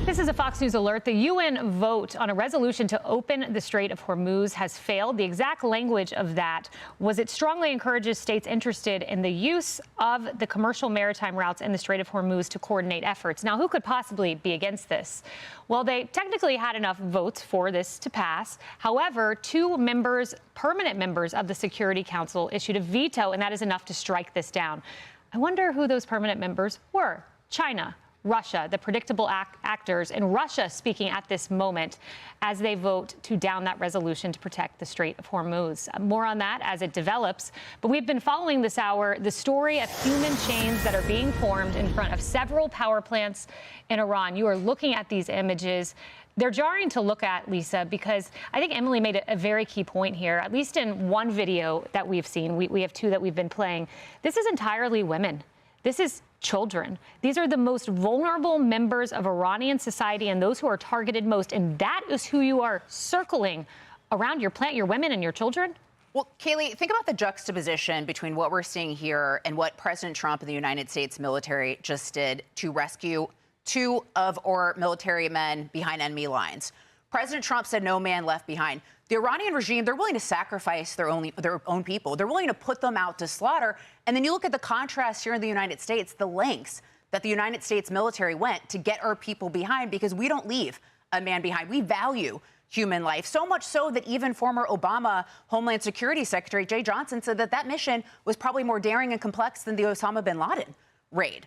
This is a Fox News alert. The UN vote on a resolution to open the Strait of Hormuz has failed. The exact language of that was it strongly encourages states interested in the use of the commercial maritime routes in the Strait of Hormuz to coordinate efforts. Now, who could possibly be against this? Well, they technically had enough votes for this to pass. However, two members, permanent members of the Security Council, issued a veto, and that is enough to strike this down. I wonder who those permanent members were. China, Russia, the predictable actors in Russia speaking at this moment as they vote to down that resolution to protect the Strait of Hormuz. More on that as it develops. But we've been following this hour the story of human chains that are being formed in front of several power plants in Iran. You are looking at these images. They're jarring to look at, Lisa, because I think Emily made a very key point here, at least in one video that we've seen. We have two that we've been playing. This is entirely women. This is children. These are the most vulnerable members of Iranian society and those who are targeted most. And that is who you are circling around your plant, your women and your children. Well, Kaylee, think about the juxtaposition between what we're seeing here and what President Trump and the United States military just did to rescue two of our military men behind enemy lines. President Trump said no man left behind. The Iranian regime, they're willing to sacrifice their own people. They're willing to put them out to slaughter. And then you look at the contrast here in the United States, the lengths that the United States military went to get our people behind, because we don't leave a man behind. We value human life, so much so that even former Obama Homeland Security Secretary Jay Johnson said that that mission was probably more daring and complex than the Osama bin Laden raid.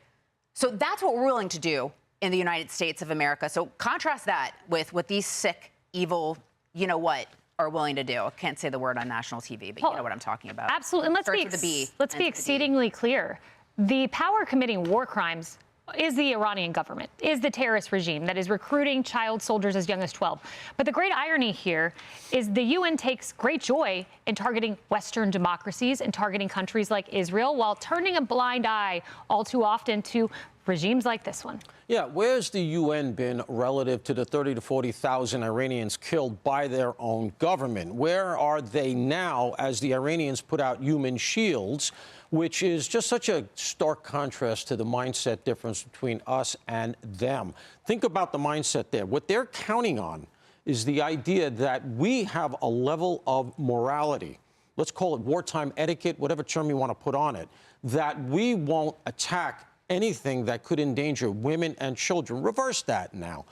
So that's what we're willing to do in the United States of America. So contrast that with what these sick, evil, you know what, are willing to do. I can't say the word on national TV, but you know what I'm talking about. Absolutely. And let's be exceedingly clear. The power committing war crimes is the Iranian government, is the terrorist regime that is recruiting child soldiers as young as 12. But the great irony here is the UN takes great joy in targeting Western democracies and targeting countries like Israel while turning a blind eye all too often to regimes like this one. Yeah, where's the UN been relative to the 30 to 40,000 Iranians killed by their own government? Where are they now as the Iranians put out human shields, which is just such a stark contrast to the mindset difference between us and them? Think about the mindset there. What they're counting on is the idea that we have a level of morality, let's call it wartime etiquette, whatever term you want to put on it, that we won't attack anything that could endanger women and children. Reverse that now.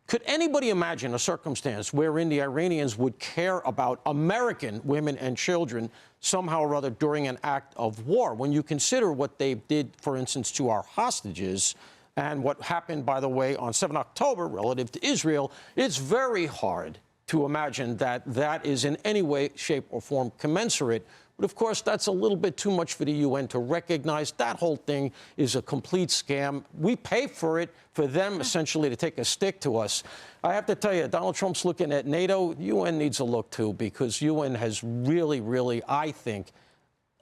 Could anybody imagine a circumstance wherein the Iranians would care about American women and children somehow or other during an act of war? When you consider what they did, for instance, to our hostages and what happened, by the way, on 7 October relative to Israel, it's very hard to imagine that that is in any way, shape, or form commensurate. But, of course, that's a little bit too much for the UN to recognize. That whole thing is a complete scam. We pay for it, for them essentially to take a stick to us. I have to tell you, Donald Trump's looking at NATO. UN needs a look, too, because UN has really, I think,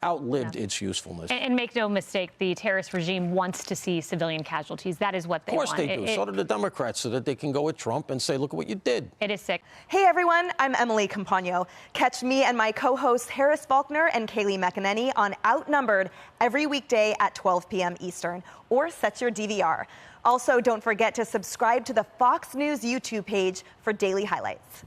outlived its usefulness. And make no mistake, the terrorist regime wants to see civilian casualties. That is what they want. Of course they do. So do the Democrats, so that they can go with Trump and say, look at what you did. It is sick. Hey, everyone. I'm Emily Campagno. Catch me and my co-hosts Harris Faulkner and Kaylee McEnany on Outnumbered every weekday at 12 p.m. Eastern, or set your DVR. Also, don't forget to subscribe to the Fox News YouTube page for daily highlights.